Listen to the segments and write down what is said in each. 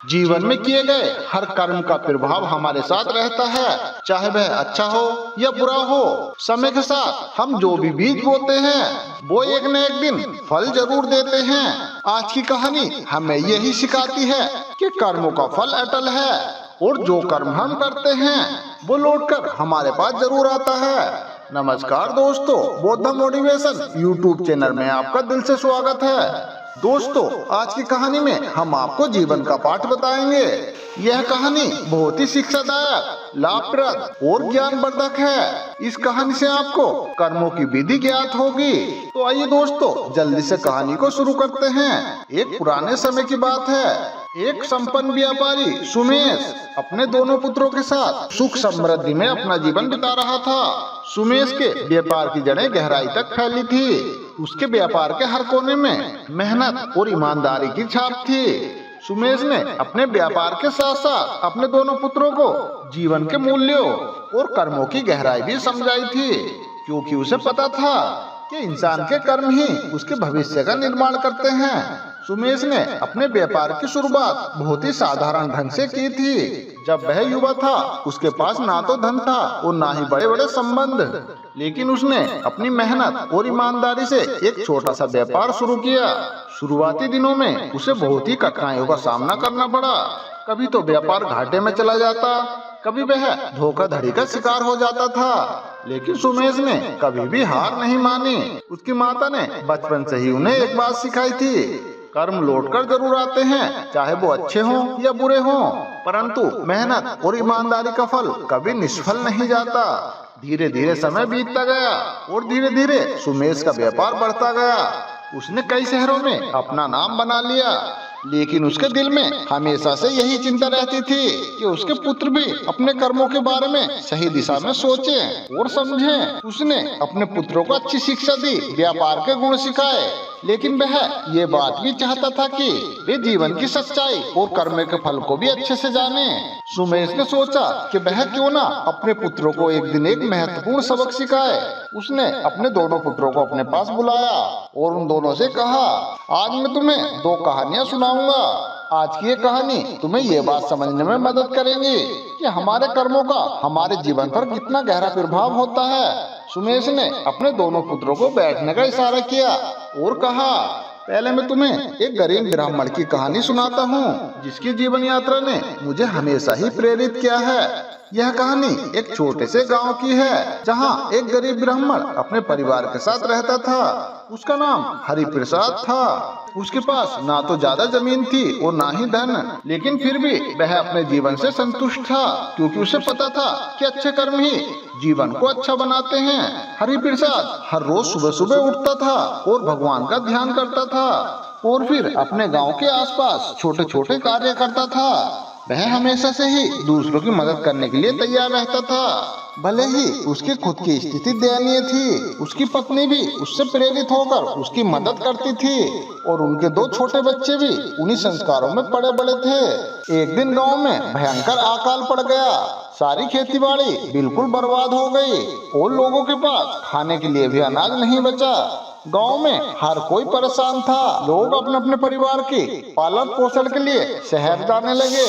जीवन में किए गए हर कर्म का प्रभाव हमारे साथ रहता है, चाहे वह अच्छा हो या बुरा हो। समय के साथ हम जो भी बीज बोते हैं वो एक न एक दिन फल जरूर देते हैं। आज की कहानी हमें यही सिखाती है कि कर्मों का फल अटल है और जो कर्म हम करते हैं वो लौटकर हमारे पास जरूर आता है। नमस्कार दोस्तों, बौद्ध मोटिवेशन यूट्यूब चैनल में आपका दिल से स्वागत है। दोस्तों, आज की कहानी में हम आपको जीवन का पाठ बताएंगे। यह कहानी बहुत ही शिक्षादायक, लाभप्रद और ज्ञानवर्धक है। इस कहानी से आपको कर्मों की विधि ज्ञात होगी। तो आइए दोस्तों, जल्दी से कहानी को शुरू करते हैं। एक पुराने समय की बात है। एक संपन्न व्यापारी सुमेश अपने दोनों पुत्रों के साथ सुख समृद्धि में अपना जीवन बिता रहा था। सुमेश के व्यापार की जड़ें गहराई तक फैली थी। उसके व्यापार के हर कोने में मेहनत और ईमानदारी की छाप थी। सुमेश ने अपने व्यापार के साथ साथ अपने दोनों पुत्रों को जीवन के मूल्यों और कर्मों की गहराई भी समझाई थी, क्योंकि उसे पता था कि इंसान के कर्म ही उसके भविष्य का निर्माण करते हैं। सुमेश ने अपने व्यापार की शुरुआत बहुत ही साधारण ढंग से की थी। जब वह युवा था, उसके पास ना तो धन था और ना ही बड़े बड़े संबंध, लेकिन उसने अपनी मेहनत और ईमानदारी से एक छोटा सा व्यापार शुरू किया। शुरुआती दिनों में उसे बहुत ही कठिनाइयों का सामना करना पड़ा। कभी तो व्यापार घाटे में चला जाता, कभी वह धोखाधड़ी का शिकार हो जाता था, लेकिन सुमेश ने कभी भी हार नहीं मानी। उसकी माता ने बचपन से ही उन्हें एक बात सिखाई थी, कर्म लौटकर जरूर आते हैं, चाहे वो अच्छे हों या बुरे हों, परंतु मेहनत और ईमानदारी का फल कभी निष्फल नहीं जाता। धीरे धीरे समय बीतता गया और धीरे धीरे सुमेश का व्यापार बढ़ता गया। उसने कई शहरों में अपना नाम बना लिया, लेकिन उसके दिल में हमेशा से यही चिंता रहती थी कि उसके पुत्र भी अपने कर्मों के बारे में सही दिशा में सोचें और समझें। उसने अपने पुत्रों को अच्छी शिक्षा दी, व्यापार के गुण सिखाए, लेकिन वह ये बात भी चाहता था कि वे जीवन की सच्चाई और कर्म के फल को भी अच्छे से जाने। सुमेश ने सोचा कि वह क्यों ना अपने पुत्रों को एक दिन एक महत्वपूर्ण सबक सिखाए। उसने अपने दोनों पुत्रों को अपने पास बुलाया और उन दोनों से कहा, आज मैं तुम्हें दो कहानियां सुनाऊंगा। आज की ये कहानी तुम्हें ये बात समझने में मदद करेगी कि हमारे कर्मों का हमारे जीवन पर कितना गहरा प्रभाव होता है। सुमेश ने अपने दोनों पुत्रों को बैठने का इशारा किया और कहा, पहले मैं तुम्हें एक गरीब ब्राह्मण की कहानी सुनाता हूँ, जिसकी जीवन यात्रा ने मुझे हमेशा ही प्रेरित किया है। यह कहानी एक छोटे से गांव की है, जहाँ एक गरीब ब्राह्मण अपने परिवार के साथ रहता था। उसका नाम हरिप्रसाद था। उसके पास ना तो ज्यादा जमीन थी और ना ही धन, लेकिन फिर भी वह अपने जीवन से संतुष्ट था, क्योंकि उसे पता था कि अच्छे कर्म ही जीवन को अच्छा बनाते हैं। हरिप्रसाद हर रोज सुबह सुबह उठता था और भगवान का ध्यान करता था और फिर अपने गांव के आसपास छोटे छोटे कार्य करता था। वह हमेशा से ही दूसरों की मदद करने के लिए तैयार रहता था, भले ही उसकी खुद की स्थिति दयनीय थी। उसकी पत्नी भी उससे प्रेरित होकर उसकी मदद करती थी और उनके दो छोटे बच्चे भी उन्हीं संस्कारों में पड़े बड़े थे। एक दिन गांव में भयंकर अकाल पड़ गया। सारी खेतीबाड़ी बिल्कुल बर्बाद हो गई और लोगों के पास खाने के लिए भी अनाज नहीं बचा। गांव में हर कोई परेशान था। लोग अपने अपने परिवार की पालन पोषण के लिए शहर जाने लगे,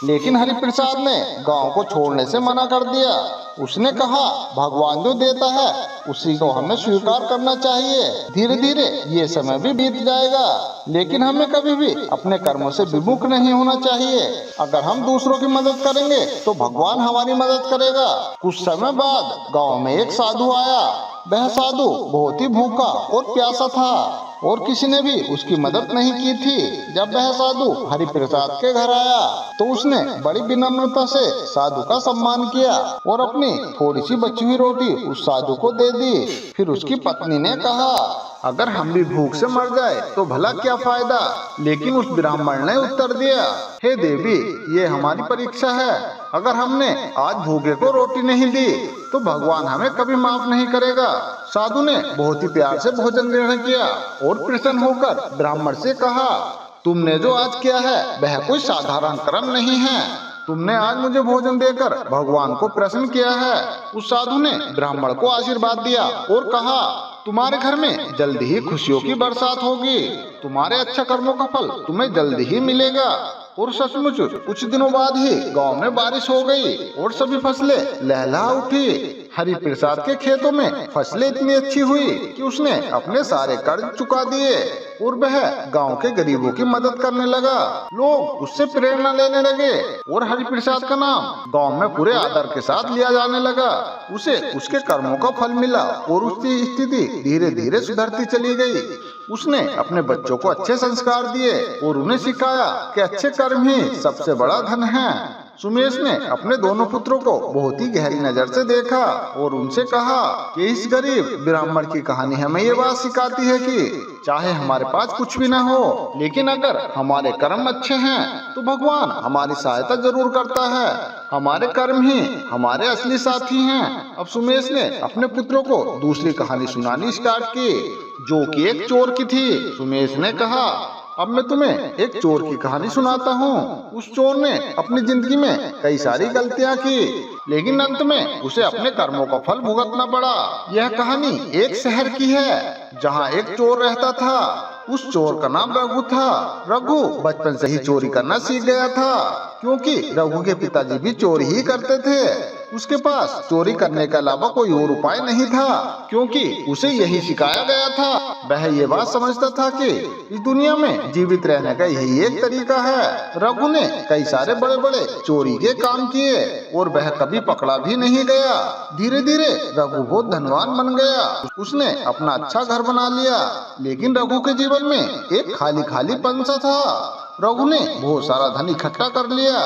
लेकिन हरिप्रसाद ने गांव को छोड़ने से मना कर दिया। उसने कहा, भगवान जो देता है उसी को हमें स्वीकार करना चाहिए। धीरे धीरे ये समय भी बीत जाएगा, लेकिन हमें कभी भी अपने कर्मों से विमुख नहीं होना चाहिए। अगर हम दूसरों की मदद करेंगे तो भगवान हमारी मदद करेगा। कुछ समय बाद गाँव में एक साधु आया। वह साधु बहुत ही भूखा और प्यासा था और किसी ने भी उसकी मदद नहीं की थी। जब वह साधु हरिप्रसाद के घर आया तो उसने बड़ी विनम्रता से साधु का सम्मान किया और अपनी थोड़ी सी बची हुई रोटी उस साधु को दे दी। फिर उसकी पत्नी ने कहा, अगर हम भी भूख से मर जाए तो भला क्या फायदा। लेकिन उस ब्राह्मण ने उत्तर दिया, हे देवी, ये हमारी परीक्षा है। अगर हमने आज भूखे को रोटी नहीं दी तो भगवान हमें कभी माफ नहीं करेगा। साधु ने बहुत ही प्यार से भोजन ग्रहण किया और प्रसन्न होकर ब्राह्मण से कहा, तुमने जो आज किया है वह कोई साधारण कर्म नहीं है। तुमने आज मुझे भोजन देकर भगवान को प्रसन्न किया है। उस साधु ने ब्राह्मण को आशीर्वाद दिया और कहा, तुम्हारे घर में जल्दी ही खुशियों की बरसात होगी। तुम्हारे अच्छा कर्मों का फल तुम्हें जल्दी ही मिलेगा। और सचमुच कुछ दिनों बाद ही गांव में बारिश हो गई और सभी फसलें लहलहा उठी। हरि प्रसाद के खेतों में फसलें इतनी अच्छी हुई कि उसने अपने सारे कर्ज चुका दिए और वह गांव के गरीबों की मदद करने लगा। लोग उससे प्रेरणा लेने लगे और हरि प्रसाद का नाम गांव में पूरे आदर के साथ लिया जाने लगा। उसे उसके कर्मों का फल मिला और उसकी स्थिति धीरे धीरे सुधरती चली गई। उसने अपने बच्चों को अच्छे संस्कार दिए और उन्हें सिखाया कि अच्छे कर्म ही सबसे बड़ा धन है। सुमेश ने अपने दोनों पुत्रों को बहुत ही गहरी नजर से देखा और उनसे कहा कि इस गरीब ब्राह्मण की कहानी हमें ये बात सिखाती है कि चाहे हमारे पास कुछ भी न हो, लेकिन अगर हमारे कर्म अच्छे हैं तो भगवान हमारी सहायता जरूर करता है। हमारे कर्म ही हमारे असली साथी हैं। अब सुमेश ने अपने पुत्रों को दूसरी कहानी सुनानी स्टार्ट की, जो कि एक चोर की थी। सुमेश ने कहा, अब मैं तुम्हें एक चोर की कहानी सुनाता हूँ। उस चोर ने अपनी जिंदगी में कई सारी गलतियाँ की, लेकिन अंत में उसे अपने कर्मों का फल भुगतना पड़ा। यह कहानी एक शहर की है जहाँ एक चोर रहता था। उस चोर का नाम रघु था। रघु बचपन से ही चोरी करना सीख गया था, क्योंकि रघु के पिताजी भी चोरी ही करते थे। उसके पास चोरी करने के अलावा कोई और उपाय नहीं था, क्योंकि उसे यही सिखाया गया था। वह ये बात समझता था कि इस दुनिया में जीवित रहने का यही एक तरीका है। रघु ने कई सारे बड़े बड़े चोरी के काम किए और वह कभी पकड़ा भी नहीं गया। धीरे धीरे रघु बहुत धनवान बन गया। उसने अपना अच्छा घर बना लिया, लेकिन रघु के जीवन में एक खाली खाली पंसा था। रघु ने बहुत सारा धन इकट्ठा कर लिया,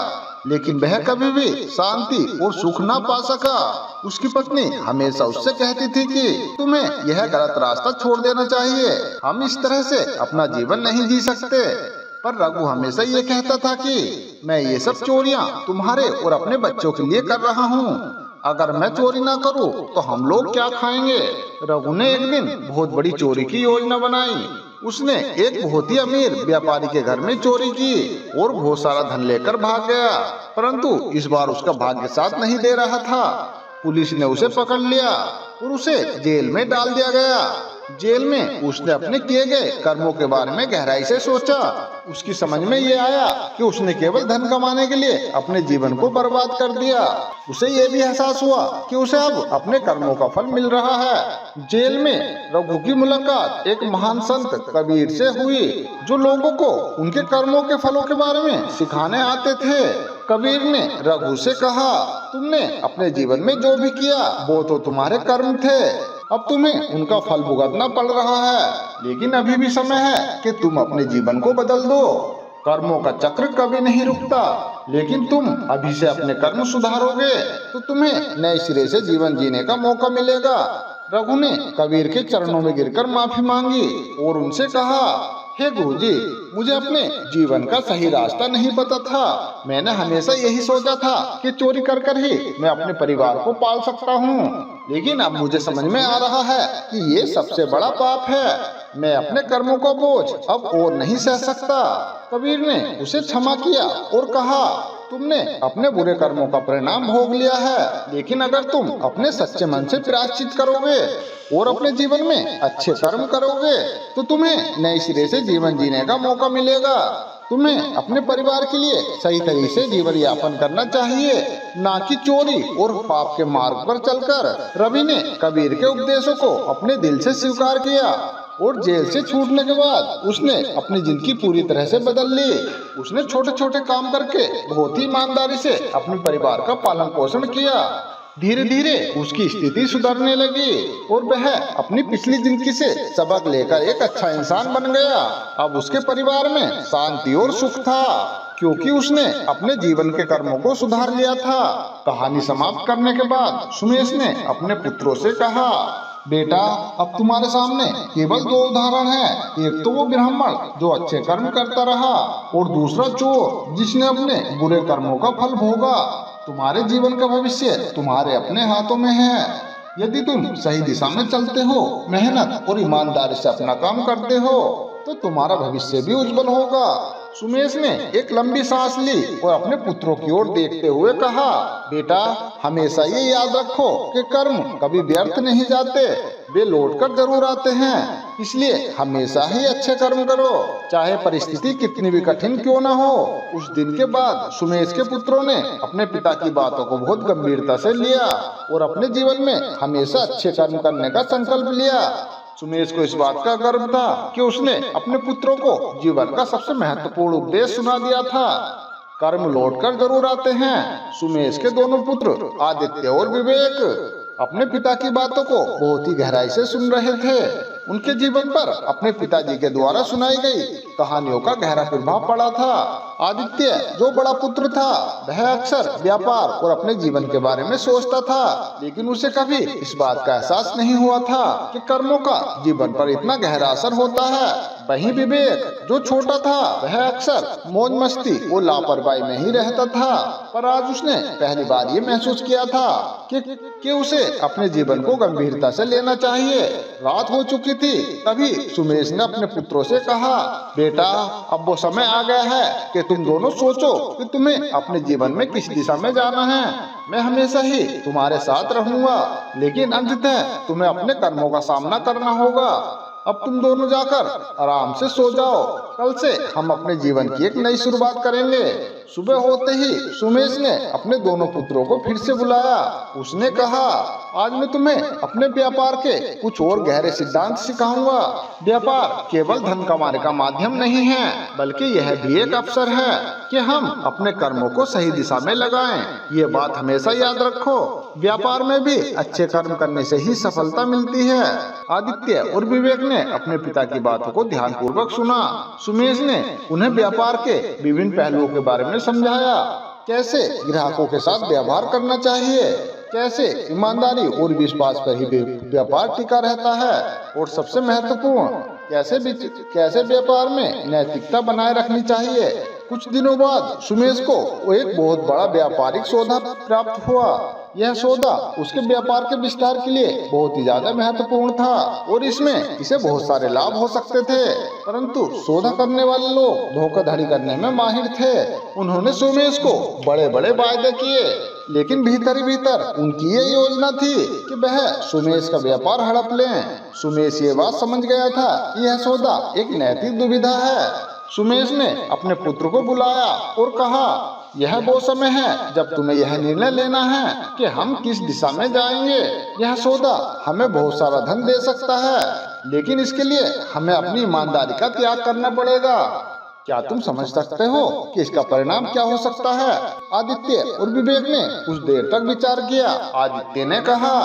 लेकिन वह कभी भी शांति और सुख ना पा सका। उसकी पत्नी हमेशा उससे कहती थी कि तुम्हें यह गलत रास्ता छोड़ देना चाहिए, हम इस तरह से अपना जीवन नहीं जी सकते। पर रघु हमेशा ये कहता था कि मैं ये सब चोरियां तुम्हारे और अपने बच्चों के लिए कर रहा हूँ। अगर मैं चोरी ना करूँ तो हम लोग क्या खाएंगे। रघु ने एक दिन बहुत बड़ी चोरी की योजना बनाई। उसने एक बहुत ही अमीर व्यापारी के घर में चोरी की और बहुत सारा धन लेकर भाग गया, परंतु इस बार उसका भाग्य साथ नहीं दे रहा था। पुलिस ने उसे पकड़ लिया और उसे जेल में डाल दिया गया। जेल में उसने अपने किए गए कर्मों के बारे में गहराई से सोचा। उसकी समझ में ये आया कि उसने केवल धन कमाने के लिए अपने जीवन को बर्बाद कर दिया। उसे ये भी एहसास हुआ कि उसे अब अपने कर्मों का फल मिल रहा है। जेल में रघु की मुलाकात एक महान संत कबीर से हुई, जो लोगों को उनके कर्मों के फलों के बारे में सिखाने आते थे। कबीर ने रघु से कहा, तुमने अपने जीवन में जो भी किया वो तो तुम्हारे कर्म थे, अब तुम्हें उनका फल भुगतना पड़ रहा है, लेकिन अभी भी समय है कि तुम अपने जीवन को बदल दो। कर्मों का चक्र कभी नहीं रुकता, लेकिन तुम अभी से अपने कर्म सुधारोगे तो तुम्हें नए सिरे से जीवन जीने का मौका मिलेगा। रघु ने कबीर के चरणों में गिरकर माफी मांगी और उनसे कहा, हे गुरुजी, मुझे अपने जीवन का सही रास्ता नहीं पता था। मैंने हमेशा यही सोचा था कि चोरी कर कर ही मैं अपने परिवार को पाल सकता हूँ, लेकिन अब मुझे समझ में आ रहा है कि ये सबसे बड़ा पाप है। मैं अपने कर्मों का बोझ अब और नहीं सह सकता। कबीर ने उसे क्षमा किया और कहा, तुमने अपने बुरे कर्मों का परिणाम भोग लिया है, लेकिन अगर तुम अपने सच्चे मन से प्रायश्चित करोगे और अपने जीवन में अच्छे कर्म करोगे तो तुम्हें नए सिरे से जीवन जीने का मौका मिलेगा। तुम्हें अपने परिवार के लिए सही तरीके से जीवन यापन करना चाहिए, ना कि चोरी और पाप के मार्ग पर चलकर। रवि ने कबीर के उपदेशों को अपने दिल से स्वीकार किया और जेल से छूटने के बाद उसने अपनी जिंदगी पूरी तरह से बदल ली। उसने छोटे छोटे काम करके बहुत ही ईमानदारी से अपने परिवार का पालन पोषण किया। धीरे धीरे उसकी स्थिति सुधरने लगी और वह अपनी पिछली जिंदगी से सबक लेकर एक अच्छा इंसान बन गया। अब उसके परिवार में शांति और सुख था, क्योंकि उसने अपने जीवन के कर्मों को सुधार लिया था। कहानी समाप्त करने के बाद सुमेश ने अपने पुत्रों से कहा, बेटा, अब तुम्हारे सामने केवल दो उदाहरण हैं। एक तो वो ब्राह्मण जो अच्छे कर्म करता रहा और दूसरा चोर जिसने अपने बुरे कर्मों का फल भोगा। तुम्हारे जीवन का भविष्य तुम्हारे अपने हाथों में है। यदि तुम सही दिशा में चलते हो, मेहनत और ईमानदारी से अपना काम करते हो, तो तुम्हारा भविष्य भी उज्जवल होगा। सुमेश ने एक लंबी सांस ली और अपने पुत्रों की ओर देखते हुए कहा, बेटा, हमेशा ये याद रखो कि कर्म कभी व्यर्थ नहीं जाते, वे लौट कर जरूर आते हैं। इसलिए हमेशा ही अच्छे कर्म करो, चाहे परिस्थिति कितनी भी कठिन क्यों न हो। उस दिन के बाद सुमेश के पुत्रों ने अपने पिता की बातों को बहुत गंभीरता से लिया और अपने जीवन में हमेशा अच्छे कर्म करने का संकल्प लिया। सुमेश को इस बात का गर्व था कि उसने अपने पुत्रों को जीवन का सबसे महत्वपूर्ण उपदेश सुना दिया था। कर्म लौटकर जरूर आते हैं। सुमेश के दोनों पुत्र आदित्य और विवेक अपने पिता की बातों को बहुत ही गहराई से सुन रहे थे। उनके जीवन पर अपने पिताजी के द्वारा सुनाई गई कहानियों का गहरा प्रभाव पड़ा था। आदित्य जो बड़ा पुत्र था, वह अक्सर व्यापार और अपने जीवन के बारे में सोचता था, लेकिन उसे कभी इस बात का एहसास नहीं हुआ था कि कर्मों का जीवन पर इतना गहरा असर होता है। वहीं विवेक जो छोटा था, वह अक्सर मौज मस्ती और लापरवाही में ही रहता था, पर आज उसने पहली बार ये महसूस किया था कि उसे अपने जीवन को गंभीरता से लेना चाहिए। रात हो चुकी थी, तभी सुमेश ने अपने पुत्रों से कहा, बेटा अब वो समय आ गया है कि तुम दोनों सोचो कि तुम्हें अपने जीवन में किस दिशा में जाना है। मैं हमेशा ही तुम्हारे साथ रहूंगा, लेकिन अंततः तुम्हें अपने कर्मों का सामना करना होगा। अब तुम दोनों जाकर आराम से सो जाओ, कल से हम अपने जीवन की एक नई शुरुआत करेंगे। सुबह होते ही सुमेश ने अपने दोनों पुत्रों को फिर से बुलाया। उसने कहा, आज मैं तुम्हें अपने व्यापार के कुछ और गहरे सिद्धांत सिखाऊंगा। व्यापार केवल धन कमाने का माध्यम नहीं है, बल्कि यह भी एक अवसर है कि हम अपने कर्मों को सही दिशा में लगाएं। ये बात हमेशा याद रखो, व्यापार में भी अच्छे कर्म करने से ही सफलता मिलती है। आदित्य और विवेक ने अपने पिता की बातों को ध्यानपूर्वक सुना। सुमेश ने उन्हें व्यापार के विभिन्न पहलुओं के बारे में समझाया, कैसे ग्राहकों के साथ व्यवहार करना चाहिए, कैसे ईमानदारी और विश्वास पर ही व्यापार टिका रहता है, और सबसे महत्वपूर्ण कैसे व्यापार में नैतिकता बनाए रखनी चाहिए। कुछ दिनों बाद सुमेश को एक बहुत बड़ा व्यापारिक सौदा प्राप्त हुआ। यह सौदा उसके व्यापार के विस्तार के लिए बहुत ही ज्यादा महत्वपूर्ण था और इसमें इसे बहुत सारे लाभ हो सकते थे, परंतु सौदा करने वाले लोग धोखाधड़ी करने में माहिर थे। उन्होंने सुमेश को बड़े बड़े वायदे किए, लेकिन भीतर ही भीतर उनकी ये योजना थी कि वह सुमेश का व्यापार हड़प लें। सुमेश ये बात समझ गया था कि यह सौदा एक नैतिक दुविधा है। सुमेश ने अपने पुत्र को बुलाया और कहा, यह वो समय है जब तुम्हें यह निर्णय लेना है कि हम किस दिशा में जाएंगे। यह सौदा हमें बहुत सारा धन दे सकता है, लेकिन इसके लिए हमें अपनी ईमानदारी का त्याग करना पड़ेगा। क्या तुम समझ सकते हो कि इसका परिणाम क्या हो सकता है? आदित्य और विवेक ने कुछ देर तक विचार किया। आदित्य ने कहा,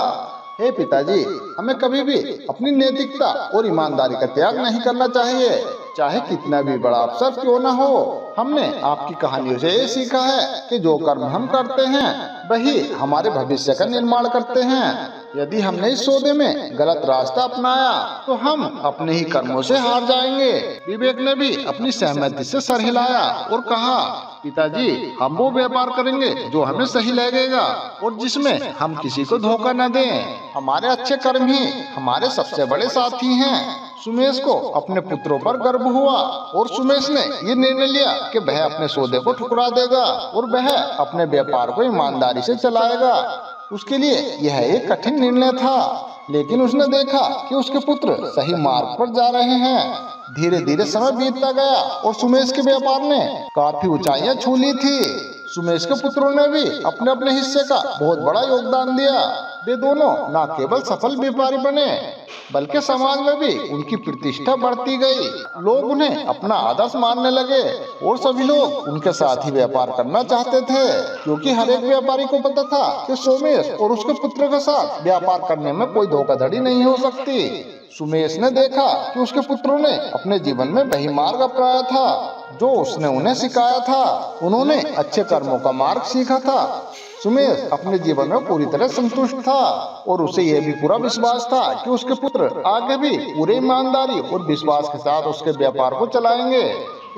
हे पिताजी, हमें कभी भी अपनी नैतिकता और ईमानदारी का त्याग नहीं करना चाहिए, चाहे कितना भी बड़ा अवसर क्यों न हो। हमने आपकी कहानियों से ये सीखा है कि जो कर्म हम करते हैं वही हमारे भविष्य का निर्माण करते हैं। यदि हमने इस सौदे में गलत रास्ता अपनाया तो हम अपने ही कर्मों से हार जाएंगे। विवेक ने भी अपनी सहमति से सर हिलाया और कहा, पिताजी, हम वो व्यापार करेंगे जो हमें सही लगेगा और जिसमें हम किसी को धोखा न दें। हमारे अच्छे कर्म ही हमारे सबसे बड़े साथी हैं। सुमेश को अपने पुत्रों पर गर्व हुआ और सुमेश ने ये निर्णय लिया कि वह अपने सौदे को ठुकरा देगा और वह अपने व्यापार को ईमानदारी से चलाएगा। उसके लिए यह एक कठिन निर्णय था, लेकिन उसने देखा कि उसके पुत्र सही मार्ग पर जा रहे हैं। धीरे धीरे समय बीतता गया और सुमेश के व्यापार ने काफी ऊंचाइयां छू ली थी। सुमेश के पुत्रों ने भी अपने अपने हिस्से का बहुत बड़ा योगदान दिया। वे दोनों न केवल सफल व्यापारी बने, बल्कि समाज में भी उनकी प्रतिष्ठा बढ़ती गई। लोग उन्हें अपना आदर्श मानने लगे और सभी लोग उनके साथ ही व्यापार करना चाहते थे, क्योंकि हर एक व्यापारी को पता था कि सुमेश और उसके पुत्र के साथ व्यापार करने में कोई धोखाधड़ी नहीं हो सकती। सुमेश ने देखा कि उसके पुत्रों ने अपने जीवन में वही मार्ग अपनाया था जो उसने उन्हें सिखाया था। उन्होंने अच्छे कर्मों का मार्ग सीखा था। सुमेश अपने जीवन में पूरी तरह संतुष्ट था और उसे यह भी पूरा विश्वास था कि उसके पुत्र आगे भी पूरी ईमानदारी और विश्वास के साथ उसके व्यापार को चलाएंगे।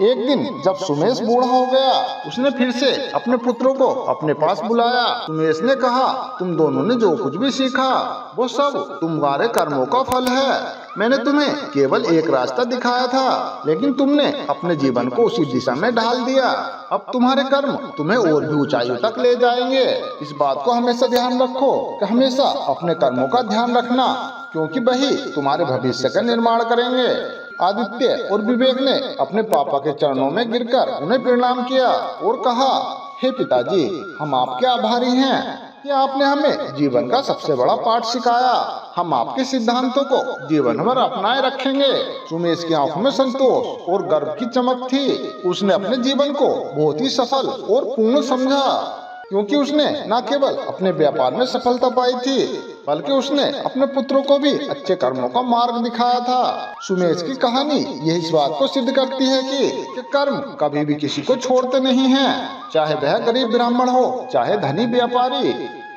एक दिन जब सुमेश बूढ़ा हो गया, उसने फिर से अपने पुत्रों को अपने पास बुलाया। सुमेश ने कहा, तुम दोनों ने जो कुछ भी सीखा वो सब तुम्हारे कर्मों का फल है। मैंने तुम्हें केवल एक रास्ता दिखाया था, लेकिन तुमने अपने जीवन को उसी दिशा में ढाल दिया। अब तुम्हारे कर्म तुम्हें और भी ऊंचाइयों तक ले जाएंगे। इस बात को हमेशा ध्यान रखो कि हमेशा अपने कर्मों का ध्यान रखना, क्योंकि वही तुम्हारे भविष्य का निर्माण करेंगे। आदित्य और विवेक ने अपने पापा के चरणों में गिरकर उन्हें प्रणाम किया और कहा, हे पिताजी, हम आपके आभारी हैं कि आपने हमें जीवन का सबसे बड़ा पाठ सिखाया। हम आपके सिद्धांतों को जीवन भर अपनाए रखेंगे। सुमेश की आंखों में संतोष और गर्व की चमक थी। उसने अपने जीवन को बहुत ही सफल और पूर्ण समझा, क्योंकि उसने न केवल अपने व्यापार में सफलता पाई थी, बल्कि उसने अपने पुत्रों को भी अच्छे कर्मों का मार्ग दिखाया था। सुमेश की कहानी यह इस बात को सिद्ध करती है कि कर्म कभी भी किसी को छोड़ते नहीं हैं, चाहे वह गरीब ब्राह्मण हो, चाहे धनी व्यापारी,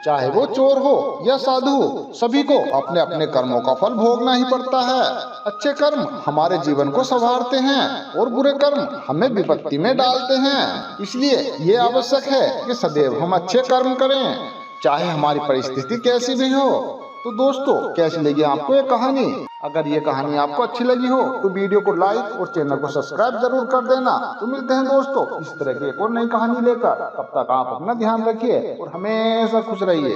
चाहे वो चोर हो या साधु, सभी को अपने अपने कर्मों का फल भोगना ही पड़ता है। अच्छे कर्म हमारे जीवन को संवारते हैं और बुरे कर्म हमें विपत्ति में डालते हैं। इसलिए ये आवश्यक है कि सदैव हम अच्छे कर्म करें, चाहे हमारी परिस्थिति कैसी भी हो। तो दोस्तों, कैसी लगी आपको ये कहानी? अगर ये कहानी आपको अच्छी लगी हो तो वीडियो को लाइक और चैनल को सब्सक्राइब जरूर कर देना। तो मिलते हैं दोस्तों इस तरह की एक और नई कहानी लेकर। तब तक आप अपना ध्यान रखिए और हमेशा खुश रहिए।